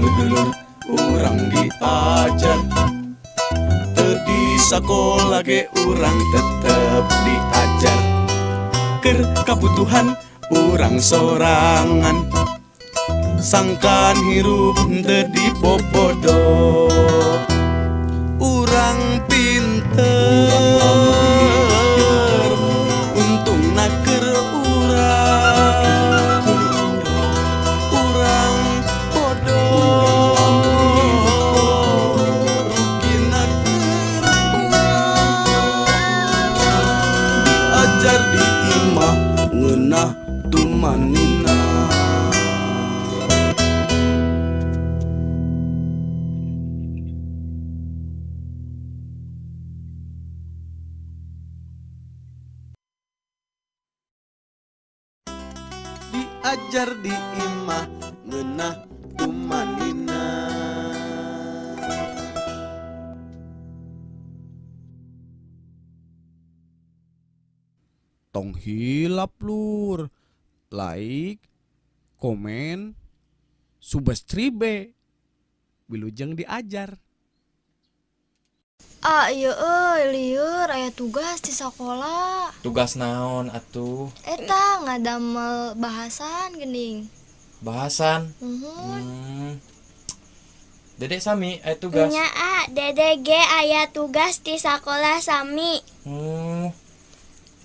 dulur urang diajar. Di sekolah ge urang tetep diajar. Keur kabutuhan urang sorangan, sangkan hirup teu dipopodo. Urang pinter, untungna keur urang. Urang bodoh, rugina keur urang. Diajar di imah ngeunah tumanina. Diajar di imah ngeunah tumanina. Tong hilap lur, like, komen, subscribe, wilujeng diajar. Ieu lieur aya tugas di sakola. Tugas naon atuh? Eta ngadamel bahasan geuning. Bahasan. Dedek sami aya tugas. Nya Dede ge aya tugas di sakolah sami.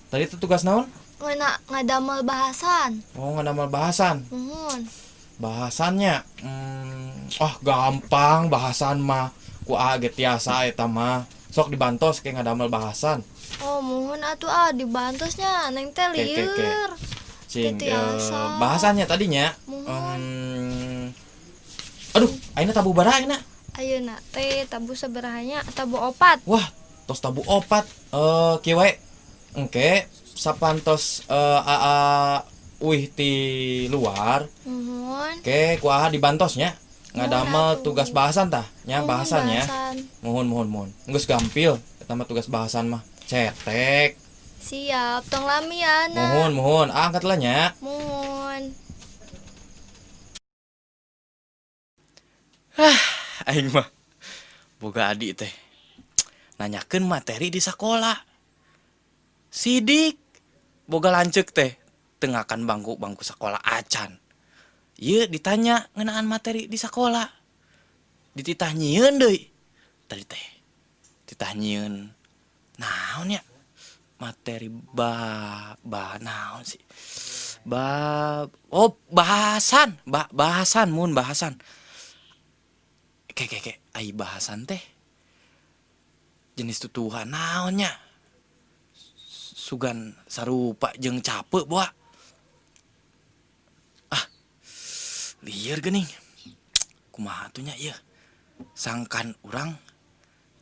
Tadi itu tugas naon? Ngadamel bahasan. Oh, ngadamel bahasan. Bahasannya gampang bahasan mah. Ku ge tiasa eta mah. Sok dibantos ke ngadamel bahasan. Oh, muhun atuh dibantosnya neng teh lieur. Cing bahasannya tadinya aduh, ayeuna tabu baraha ayeuna? Ayeuna teh tabu sabarahanya? Tabu 4. Wah, tos tabu 4. Kieu wae. Engke sapantos uih ti luar. Oke, ku dibantosnya ngadamel tugas bahasan tah nya bahasannya. Mohon. Geus gampil eta mah tugas bahasan mah. Cetek. Siap, tong lamiana. Mohon. Angkat lah nya. Mohon. Aing mah boga adik teh nanyakeun materi di sekolah. Sidik boga lanceuk teh tengakan bangku sekolah acan. Ieu ditanya ngeunaan materi di sekolah. Dititanyieun deui. Tadi teh ditanyieun naon ya? Materi naon sih? Bahasan. Bahasan. Kek ai bahasan teh jenis tutuhan naonnya? Sugan sarupa jeung capeu boa. Lieur geuning. Kumaha atuh nya ieu? Sangkan urang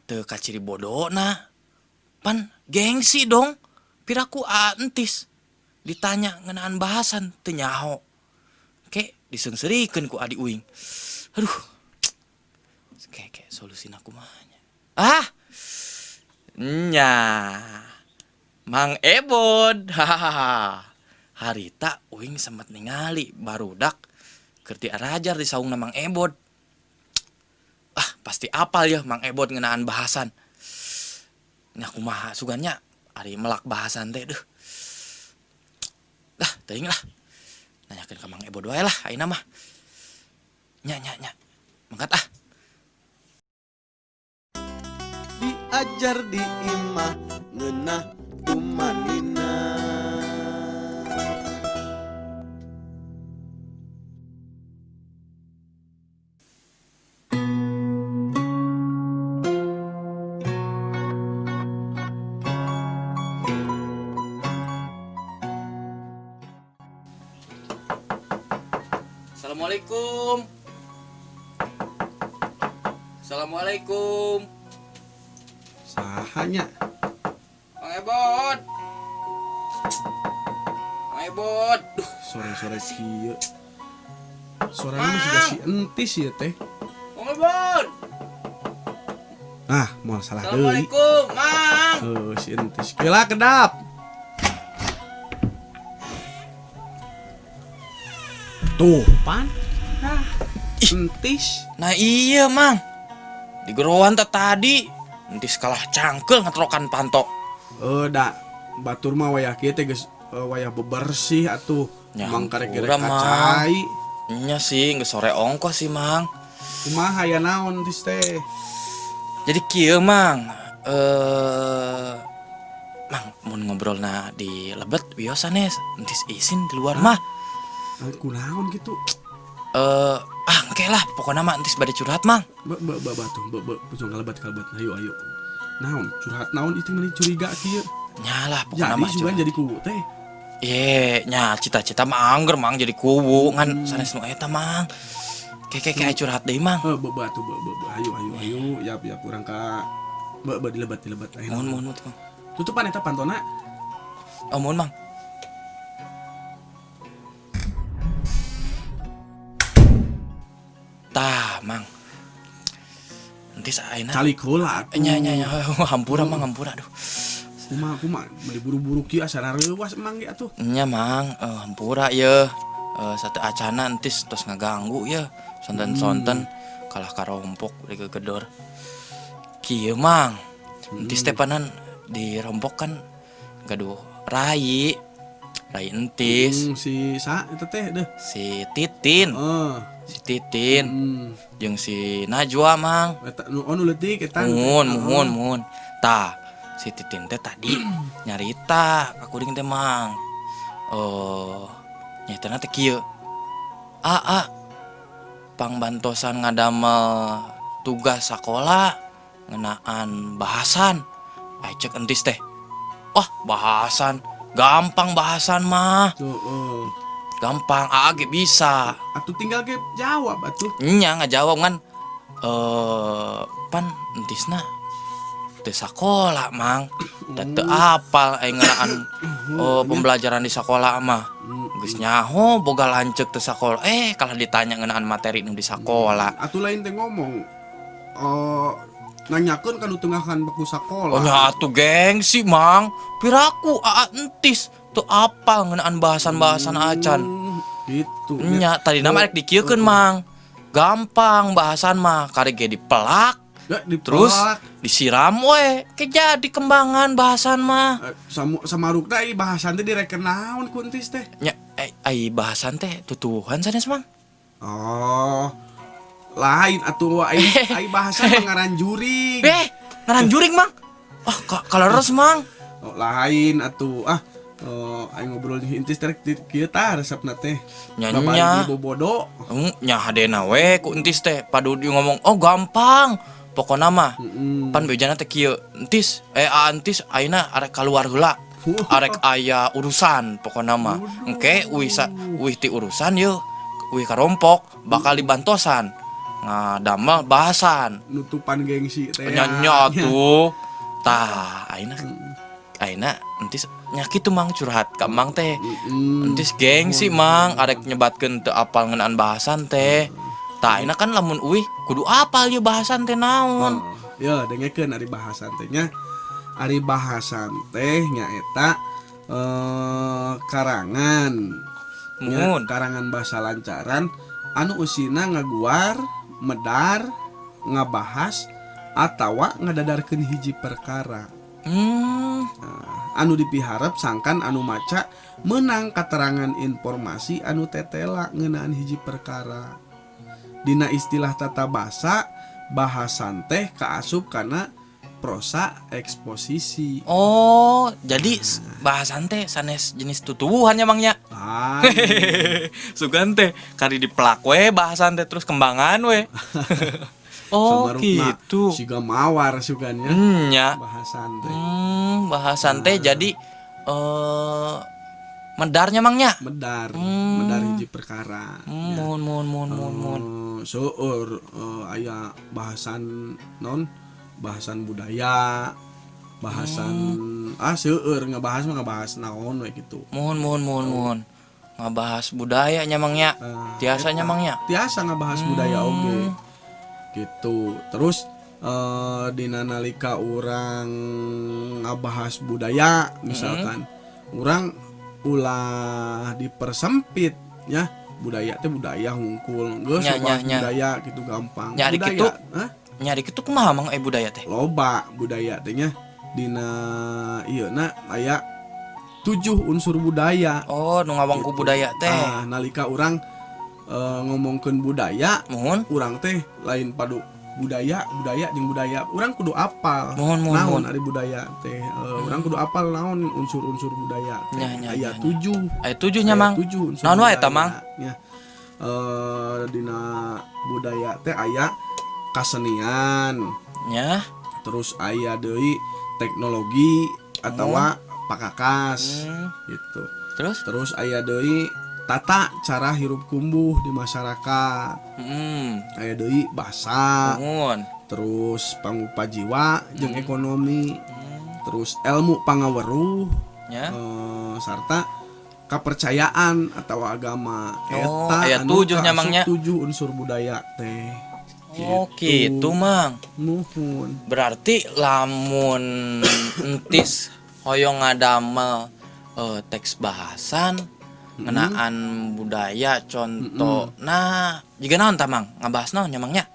teu kaciri bodona. Pan gengsi dong. Piraku entis ditanya ngeunaan bahasan teu nyaho. Ke diseungseurikeun ku adi uing. Aduh. Kayak solusina kumaha nya? Nya. Mang Ebod. Harita uing sempat ningali barudak keur diarajar di saungna Mang Ebod. Pasti apal ya Mang Ebod ngeunaan bahasan. Nya kumaha sugannya ari melak bahasan teh deuh. Teuing lah. Nanyakeun ka Mang Ebod wae lah ayeuna mah. Nya. Mangkat Diajar di imah ngeunah tumanina. Assalamualaikum. Sahanya Mang Ebod. Duh, sore-sore kieu. Suaranya masih si entis ya teh. Mang Ebod. Mau salah deui. Assalamualaikum, Mang. Si entis. Kela kedap. Tuh, pan. entis. Nah iya mang, di gerowan tadi entis kalah cangkel ngetrokan panto. Da batur mah wayah kieu teh geus wayah bebersih atuh. Ya, Mang karek hampura, Mang. kacai. Nya sih nggak sore ongkos sih mang. Kumaha aya naon entis teh? Jadi kieu mang, mang mau ngobrol di lebet biosanes, entis izin di luar mah. Kunaon gitu? Engke lah pokoknya mah entis bade curhat mang. Batuh, pujung kalebat. Ayo. Naon? Curhat naon itu meni curiga kieu? Nyalah pokoknya Jadi mah juga curhat. jadi kubu teh. Ye, nya cita-cita mah angger mang jadi kubu ngan sanes nu eta mang. Kayak curhat deui mang. Batuh, ayo, ya kurang ka dilebat. Ayo. Mohon mang. Tutupan eta pantona. Oh mohon mang. Tah mang. Entis ayeuna. Calik heula atuh. Nya hampura mang hampura aduh. Kumaha beli buru-buru kieu asana reuwas emang ge atuh. Nya mang hampura ye. Sate acana entis tos ngaganggu ye. Sonten-sonten kalah karompok di gegedor. Kieu mang. Entis teh panan dirompok kan gaduh rai entis. Si sa eta teh deh. Si Titin Hmm. jeung si Najwa mang. Eta nu leutik eta. Muhun. Tah, si Titin teh tadi nyarita ka kuring teh mang. Nyatana teh kieu. Pangbantosan ngadamel tugas sakola ngeunaan bahasan. Ai cek entis teh. Wah, bahasan. Gampang bahasan mah. Gampang, ge bisa. Atuh tinggal ge jawab atuh. Nya ngajawab kan pan entisna teu sakola mang. Da teu apal aya ngeunaan pembelajaran di sakola mah. Geus nyaho boga lanceuk teu sakola. Kalah ditanya ngeunaan materi nu di sakola. Atuh lain teh ngomong. Nanyakeun kanu tengahan baku sakola. Oh nya atuh gengsi mang. Piraku entis teu apal ngeunaan bahasan-bahasan acan. Gitu. Nya tadi nama rek dikieukeun mang. Gampang bahasan mah karek ge dipelak. Terus disiram we ke jadi kembangan bahasan mah. Samarukna ieu bahasan teh direken naon ku entis teh? Nya ai bahasan teh tutuhan sanes mang. Oh. Lain atuh ai bahasan ngaran juring. Ngaran juring mang. Kaleres mang. Lain atuh. Aing ngobrol di entis teh kieu tah resepna teh. Nya bobodo. Nya hadena we ku entis teh padu di ngomong gampang. Pokona mah pan bejana teh kieu. Entis entis ayeuna arek kaluar heula. Arek aya urusan pokona mah. Engke uih ti urusan yeuh. Uih karompok bakal dibantosan. Ngadamel bahasan Nutupan gengsi teh. Nya tuh. Tah ayeuna entis nya kitu mang curhat ka mang teh. Entis gengsi mang arek nyebatkeun teu apal ngeunaan bahasan teh. Tah ayeuna kan lamun uih kudu apal ieu bahasan teh naon. Ya dengekeun ari bahasan teh nya. Ari bahasan teh nyaeta karangan. Karangan bahasa lancaran anu usina ngaguar, medar, ngabahas atawa ngadadarkeun hiji perkara. Anu dipiharep sangkan anu maca menang katerangan informasi anu tetela ngeunaan hiji perkara. Dina istilah tata basa, bahasan teh kaasup kana prosa eksposisi. Jadi bahasan teh sanes jenis tutuwuhan nya mangnya. Sugan teh kari dipelak we bahasan teh terus kembangan we. Gitu. Siga mawar sugannya. Nya. Bahasan teh. Bahasan teh jadi medarnya mangnya. Medar hiji perkara. Mun. Seueur aya bahasan bahasan budaya, bahasan seueur ngabahas naon we gitu. Mun. Ngabahas budaya nya mangnya. Tiasanya mangnya. Tiasa ngabahas budaya oge. Gitu. Terus dina nalika urang ngabahas budaya misalkan urang ulah dipersempit ya budaya teh budaya hungkul geus Nya, bahas nya. budaya gitu gampang Nya, ari budaya kitu. hah? Nyari kitu kumaha mang budaya teh? Loba budaya teh nya dina ieu na aya 7 unsur budaya. Oh, nu ngawangku budaya teh. Nalika urang ngomongkeun budaya, Muhun. urang teh lain padu budaya jeung budaya. Urang kudu apal Muhun. naon ari budaya teh. Urang kudu apal naon unsur-unsur budaya teh. Nya, Aya nya. 7. Aya 7 nya mang. 7 unsur Naon wae budaya. eta, Mang? Nya. Dina budaya teh aya kasenian, Nya. terus aya deui teknologi atawa pakakas gitu. Terus aya deui tata cara hirup kumbuh di masyarakat. Aya deui bahasa, Muhun. terus pangupa jiwa jeung ekonomi, terus ilmu pangaweruh, Nya. sarta kepercayaan atau agama. Oh, Eta aya anu 7 nya, Mang, nya. 7 unsur budaya teh. Oh, gitu mang. Nuhun. Berarti lamun entis hoyong ngadamel teks bahasan ngenaan budaya contoh. Nah, jika naon tah mang ngabahas naon nya mangnya?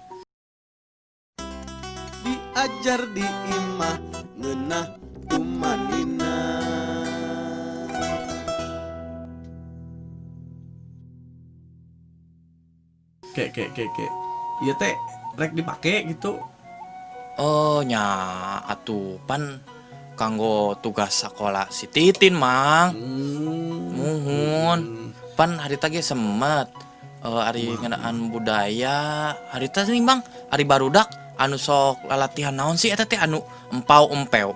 Diajar di imah ngeunah tumanina. Ke. Ieu teh rek dipake gitu. Oh nya atuh pan kanggo tugas sekolah si Titin mang. Muhun. Pan harita ge semet ari ngeunaan budaya harita nih bang ari barudak anu sok lalatihan naon sih eta teh anu empau empeu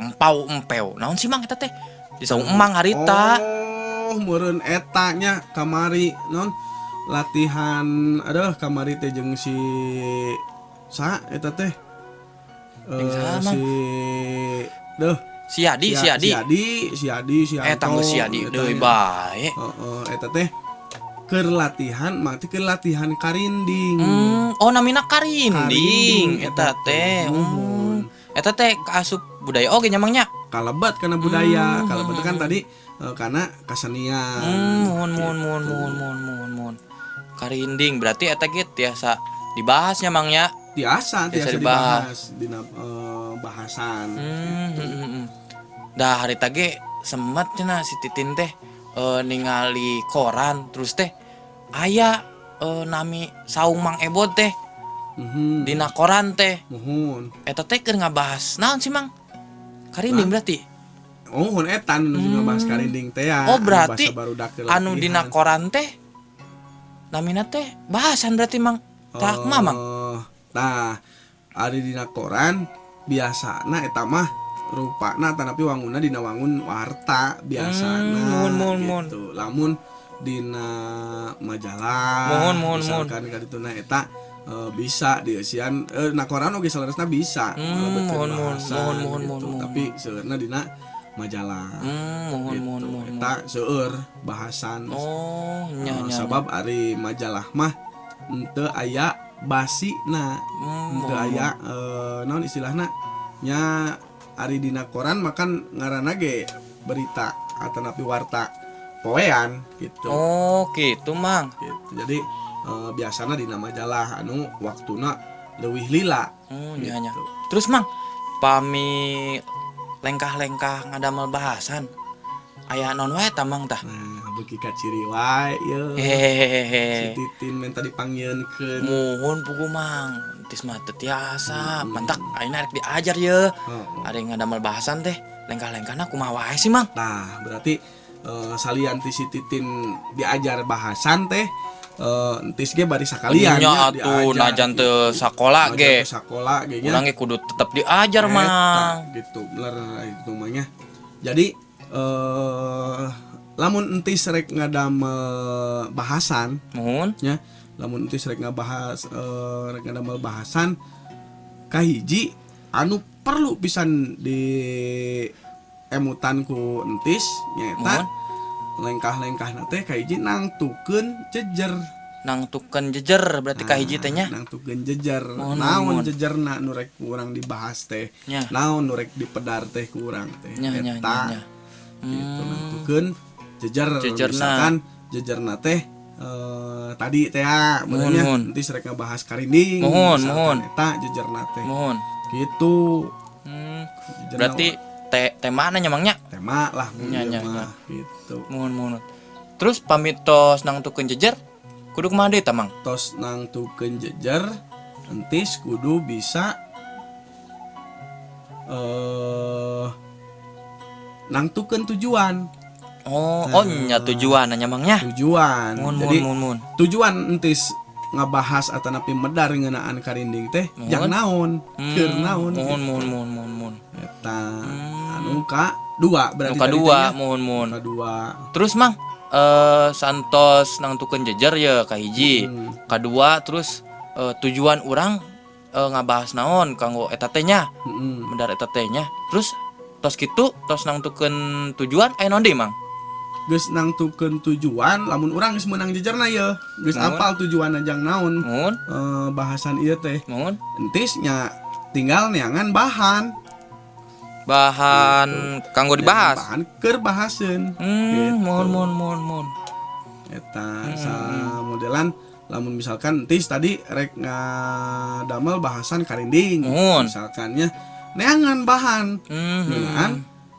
naon sih mang eta teh disaung emang harita. Oh, meureun eta nya kamari non latihan kamari teh jeung si sa eta teh Jeung saha, Mang? si Si Adi. Anto Tanggo si Adi eta deui nya. bae. Eta teh keur latihan mangti keur latihan karinding. Oh namina karinding eta teh. Nuhun. Eta teh kaasup budaya oge nya mangnya. Kalebet karena budaya, kalebet kan tadi karena kesenian. Mun. Karinding berarti eta ge tiasa dibahasnya mangnya. Biasa dibahas dina bahasan. Dah harita ge semet cenah si Titin teh ningali koran terus teh aya nami saung Mang Ebot teh dina koran teh. Muhun. Eta teh keur ngabahas naon sih Mang? Karinding berarti. Oh, eta anu ngabahas karinding teh ya. Oh berarti anu dina latihan. koran teh namina teh bahasan berarti Mang. Tah Mang. Nah, ari dina koran biasana eta mah rupana tanapi wangunna dina wangun warta biasana. Mun. Gitu. Lamun dina majalah. Misalkan kadituna eta bisa dieusian na koran oge saleresna bisa. Mun. Tapi seueurna dina majalah. Mun. Eta seueur bahasan. Oh, nya. Sabab ari majalah mah henteu aya basina. Henteu aya naon istilahna nya ari dina koran makan ngaranna ge berita atanapi warta poean gitu. Oh, gitu Mang. Gitu. Jadi biasana dina majalah anu waktuna leuwih lila. Nya. Terus Mang, pami lengkah-lengkah ngadamel bahasan. Aya naon wae tah Mang tah? Nah, beuki ka ciri wae yeuh. Si Hehehe. Titin minta dipanggieunkeun. Muhun pugu Mang. Tis mah teu tiasa. Mantak ayeuna rek diajar ye. Ari ngadamel bahasan teh lengkah-lengkahna kumaha wae sih Mang? Nah, berarti salian ti si Titin diajar bahasan teh entis ge bari sakalian Nya atuh najan teu sakola ge. Sakola ge nya. Urang ge kudu tetep diajar Mang. Gitu, bener itu mah nya. Jadi lamun entis rek ngadamel bahasan Muhun. nya, lamun entis rek ngabahas rek ngadamel bahasan kahiji anu perlu pisan di emutan ku entis nyaeta lengkah-lengkahna teh kahiji nangtukeun jejer. Nangtukeun jejer berarti kahiji teh nya. Nangtukeun jejer. Muhun. Naon jejerna nu rek urang dibahas teh? Nya. Naon nu rek dipedar teh ku urang teh? Nya. Gitu nangtukeun jejer. Jejerna. Misalkan jejerna teh tadi teh ya benernya Mohon. nanti rek ngebahas karinding Mohon, misalkan mohon. eta jejerna teh Mohon. gitu. Jejerna Berarti temana nyamangnya? tema lah mun Nya, ieu nya, mah nya. gitu. Mohon. Terus pamitos nang tukeun jejer kudu kumaha deui tamang? Tos nang tukeun jejer entis kudu bisa nang tukeun tujuan. Nya tujuan nyamangnya. Tujuan. Jadi Mohon. tujuan entis ngabahas atanapi medar ngeunaan karinding teh Mohon. jang naon, keur naon. Mohon. Eta anu ka dua berarti Nu tadi kadua, teh nya. mohon. Kadua. Terus mang santos nang tukeun jejer ya kahiji. Kadua terus tujuan urang ngabahas naon kanggo eta teh nya. Heeh. Medar eta teh nya. Terus tos kitu tos nang tukeun tujuan aya naon deui mang? Geus nang tukeun tujuan lamun urang geus meunang jejerna ye. Geus Mohon. apal tujuanna jang naon. Mohon. Bahasan ieu teh. Mohon. Entis nya tinggal neangan bahan. Bahan kanggo dibahas. Bahan keur bahaseun. Gitu. Mohon. Eta modelan lamun misalkan entis tadi rek ngadamel bahasan karinding. Mohon. Misalkannya neangan bahan. Ngeunaan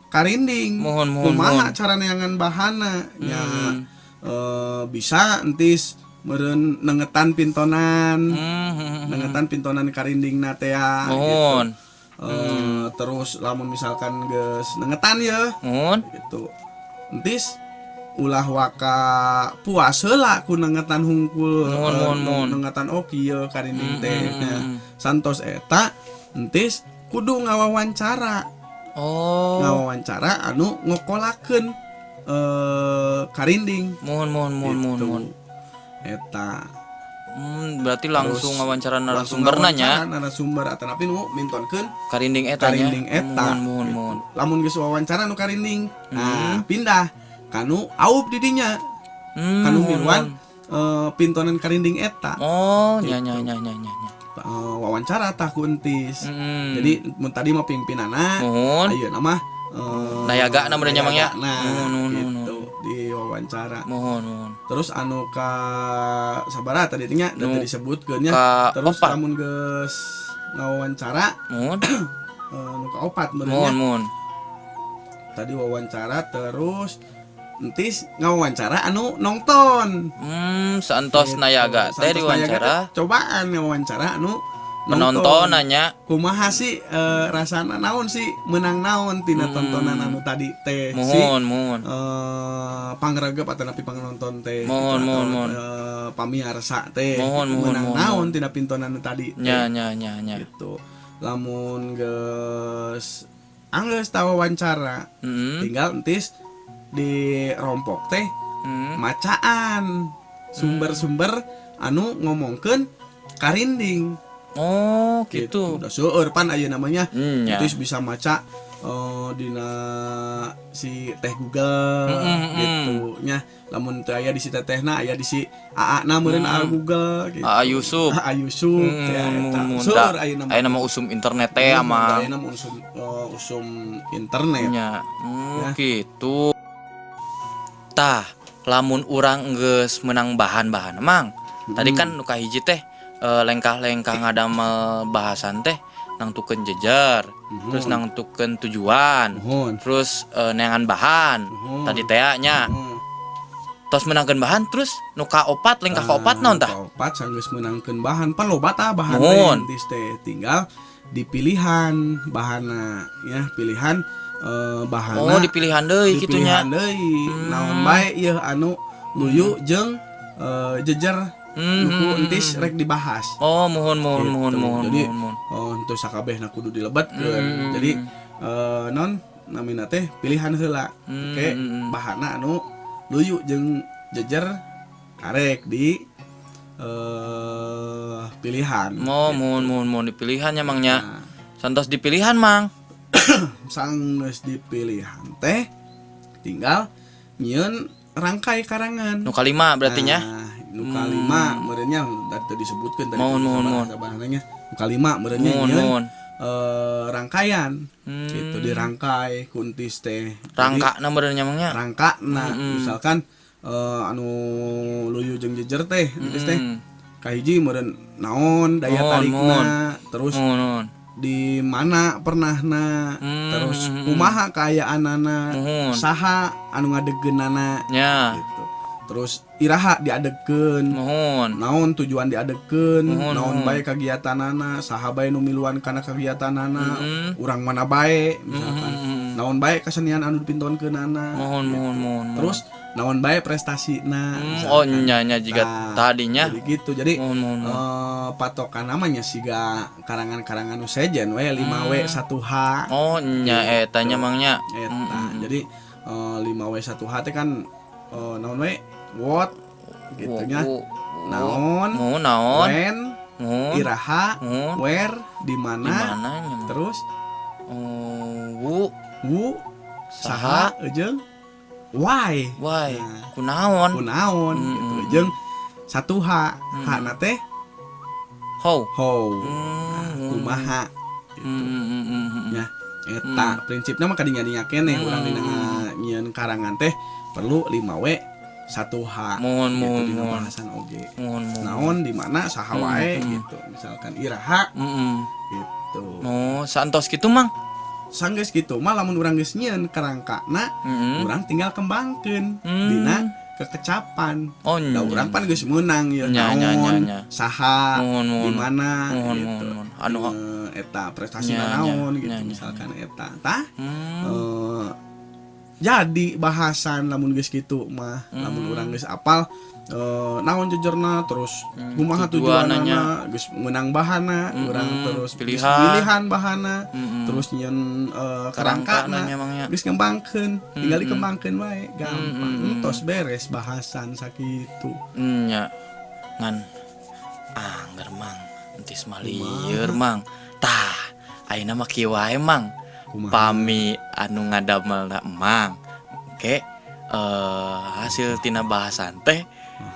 karinding. Mohon. Kumaha cara neangan bahana? Nya bisa entis meureun nengetan pintonan. Nengetan pintonan karindingna teh ya. Mohon. Gitu. Terus lamun misalkan geus nengetan ya Mohon. gitu entis ulah waka puas heula ku nengetan hungkul Mohon. nengetan kieu karinding teh nah, santos eta entis kudu ngawawancara ngawawancara anu ngokolakeun karinding Mohon. eta Berarti langsung Terus ngawancara langsung narasumber nanya narasumber atanapi nu mintonkeun karinding eta nya. karinding eta Mohon. lamun geus wawancara nu karinding nah pindah kanu aup di dinya kanu miluan pintonan karinding eta Nya. wawancara tah ku entis jadi mun tadi mah pimpinana Mohon. ayeuna mah Nayaga na bener nyamang ya. nah Mohon. gitu di wawancara Mohon. terus anu ka sabaraha tadi nya Nu tadi disebutkeun nya ka terus opat. lamun geus ngawawancara Mohon. nu ka opat benernya Mohon. tadi wawancara terus entis ngawawancara anu nonton Santos Gitu. nayaga teh Santos Nayaga diwawancara teh cobaan ngawawancara anu penonton nanya. kumaha sih rasana naon sih menang naon tina tontonan anu tadi teh Mohon. pangregep atanapi pangnonton teh Mohon. pamiarsa teh Mohon. menang naon tina pintonan anu tadi teh Nya. gitu lamun geus anggeus tah wawancara tinggal entis di rompok teh macaan sumber-sumber anu ngomongkeun karinding Gitu. udah seueur pan aya namanya Nya. entis bisa maca dina si teh Google gitu nya lamun teu aya di si tetehna aya di si AA na meureun AA Google gitu Aa Yusuf. AA Yusuf teh eta Mun seueur da- aya nama aya nama usum internet teh amang. aya nama usum internet Nya. Ya. Gitu. Tah, lamun urang geus menang bahan-bahan mang. Tadi kan nu kahiji teh lengkah-lengkah ngadamel bahasan teh nangtukeun jejer, terus nangtukeun tujuan, Mohon. terus neangan bahan. Tadi teh nya. Tos menangkeun bahan terus nu kaopat lengkah kaopat naon tah? Kaopat sanggeus meunangkeun bahan pan loba tah bahan Mohon. teh teh tinggal dipilihan bahanna ya pilihan bahanna Di pilihan deui kitu nya. dipilihan deui naon bae ieu anu luyu jeung jejer nuku entis rek dibahas. Mohon. Jadi untuk sakabehna kudu dilebetkeun. Jadi non namina teh pilihan heula. Oke, bahanna anu luyu jeung jejer karek di pilihan. Mohon dipilihan nya mangnya. Nah, Santos dipilihan mang. sanggeus dipilihan teh tinggal nyieun rangkai karangan. Nu kalima berarti nya. Nu kalima meureunnya tadi disebutkeun tadi Mohon. bahananya. Nu kalima meureunnya Mohon. nyieun rangkaian gitu dirangkai kuntis teh. Rangka na meureun nya mangnya. Rangka nah misalkan anu luyu jeung jejer teh entis teh Mm. kahiji meureun naon daya Mohon, tarikna terus Mohon. di mana pernahna terus kumaha kaayaanana Mohon. saha anu ngadegeunana Nya. gitu. Terus iraha diadegeun Mohon. naon tujuan diadegeun Mohon, naon mohon. bae kagiatanana saha bae nu miluan kana kagiatanana urang mana bae misalkan naon bae kasenian anu dipintonkeunana Mohon. terus naon bae prestasina Oh nya jika tadinya. jadi gitu jadi Mohon. patokan namanya siga karangan-karangan nu sejen we 5W 1H Oh nya eta nya mangnya. eta jadi 5W 1H teh kan naon we what gitu nya naon Naon. when Mohon. iraha Mohon. where di Di mana mana nya? terus Wu. who Saha. saha jeung why Why? Nah, Kunaon? kunaon gitu jeung 1H H na teh How? how Nah, kumaha ya eta prinsipnya mah kadinya keneh urang dina nyieun karangan teh perlu 5W 1H Mohon, gitu mohon, dina mohon. bahasan oge Mohon. naon di mana saha wae gitu misalkan iraha gitu Oh, santos gitu mang. sanggeus gitu mah lamun urang geus nyieun kerangkana urang tinggal kembangkeun Hmm. dina kekecapan Oh, da urang pan geus meunang ya Nya, naon nya. saha Mohon, mohon. di mana Mohon, gitu mohon. Anu, eta prestasi Nya, naon nya, gitu nya, nya. misalkan eta tah Hmm. jadi bahasan lamun geus kitu mah lamun urang geus apal naon jejerna terus kumaha tujuanana geus meunang bahana urang terus geus pilihan bahana terus nyieun kerangkana Kerangkana mangnya. geus ngembangkeun tinggal dikembangkeun wae gampang entos beres bahasan sakitu Nya. Ngan angger mang. Entis malieur mang. Tah, ayeuna mah kieu wae mang. Pami anu ngadamelna emang. Oke. Hasil tina bahasan teh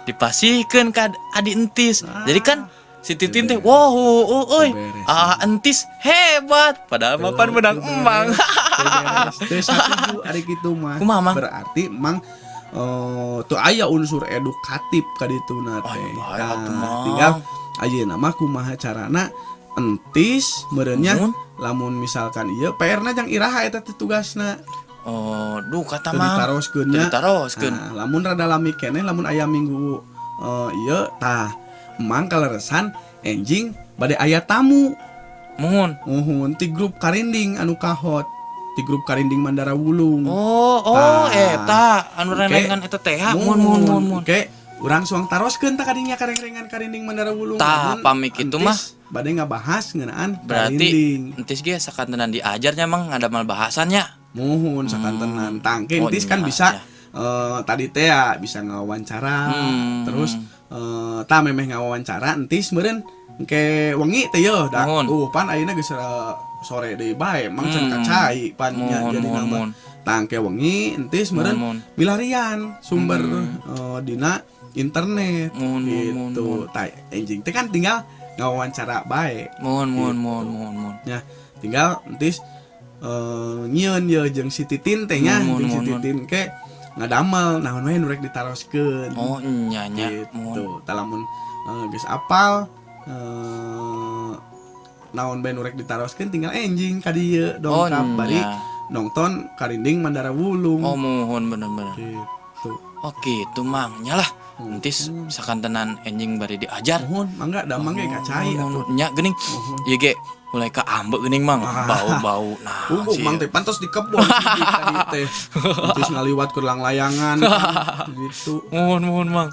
dipasihkeun ka adi entis. Jadi kan si Titin teh wow euy entis hebat padahal mah pan menang emang. teh satu ari kitu mah Kumaha, Mang? berarti mang tuh aya unsur edukatif ka dituna teh bae atuh, Mang. tinggal ayeuna mah kumaha carana entis meureunnya Mun? lamun misalkan ieu PR-na jang iraha eta teh tugasna Oh, duh kata teu mang. ditaroskeun nya Ditaroskeun. Nah, lamun rada lami keneh lamun aya minggu ieu tah emang kaleresan enjing bade aya tamu Mohon. muhun ti grup karinding anu kahot ti grup karinding Mandara Wulung Oh, eta anu Oke. renengan eta teh. Mun. Oke, urang suang taroskeun tah kadinya kareng-karengan karinding Mandara Wulung. Tah, Namun, pamik kitu entis mah. bade ngabahas ngeunaan Berarti karinding. entis ge sakantenan diajarnya mang ngadamal bahasannya. Muhun sakantenan tangke Oh, entis kan iya, bisa iya. tadi teh ya bisa ngawawancara terus tah memeh ngawawancara entis meureun engke wengi teh yeuh da Muhun. pan ayeuna geus sore deui bae mang can kacai pan nya jadi nambah Mohon. tangke wengi entis meureun Mohon. milarian sumber dina internet Mohon, gitu tah enjing teh kan tinggal ngawawancara bae Mohon. ya tinggal entis nyieun ye jeung si Titin teh nya Mohon, jeung si mohon. Titin ke ngadamel naon we nu rek ditaroskeun Oh, nya. Mohon. gitu tah lamun geus apal naon bae nu rek ditaroskeun tinggal enjing ka dieu Oh, dongkap bari nya. nonton karinding Mandara Wulung Oh, mohon bener-bener. gitu Oh, gitu mang. Nyalah. Entis sakantenan enjing bari diajar. mohon mangga da mangga kacai atuh Nya geuning. Ieu ge mulai ka ambek geuning mang. Bau-bau. Nah, Unggul sih. mang teh pantos di kebon sih tadi teh. Terus ngaliwat ke layangan gitu. Mohon mang.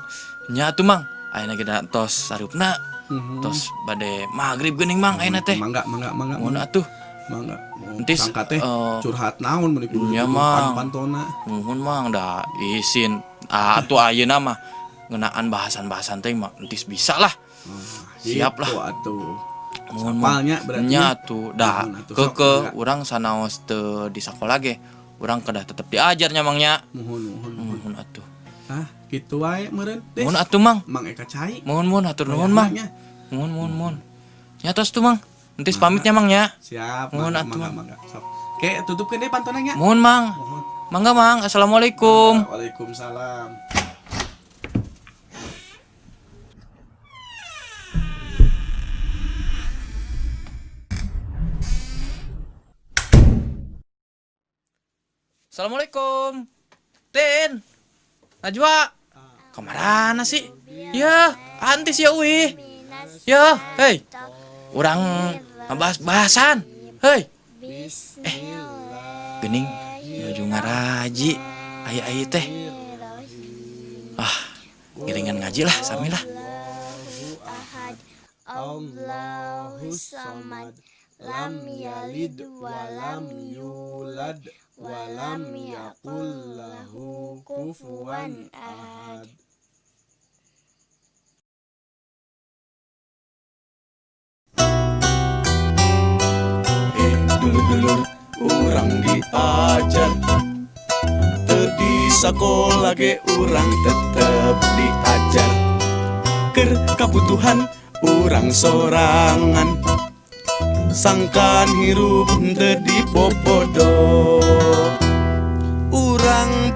Nya tuh mang. Ayeuna kita tos sarupna. Tos bade maghrib geuning mang ayeuna teh. Mangga Mohon atuh. mangga. Entis, Sangka teh curhat naon mun kudu nya, Mang. pantona. Mohon mang da izin. Atuh ayeuna mah ngeunaan bahasan-bahasan teh mah entis bisa lah. Siap lah. Gitu atuh. Mohon Sapalnya berarti. nya atuh da Mohon atuh, sok, keke mangga. urang sanaos teu di sakola ge urang kedah tetep diajarnya mangnya. Mohon. Mohon atuh. Ah, gitu wae meureun. Des. Mohon atuh mang. Mang Eka Cai. Mohon atur nuhun mang. Nya. Mohon. Nya tos tuh mang. Entis pamitnya mang nya. Siap. Mohon mangga, atuh, mangga. Sok. Oke, tutupkeun deui pantonanya. Mohon mang. Mohon. Mangga mang. Assalamualaikum. Waalaikumsalam. Assalamualaikum. Tin. Najwa. Kemana sih? Ya, antis ya wih. Ya, hei. Urang bahas-bahasan. Hei. Gening nuju ngaraji. Ai teh. Giringan ngaji lah samilah. Allahu samad, lam yalid walam yulad walam yakul lahu kufuwan ahad. Dulur-dulur urang diajar, di sekolah ge urang tetep diajar. Keur kabutuhan urang sorangan, sangkan hirup teu dipopodo. Urang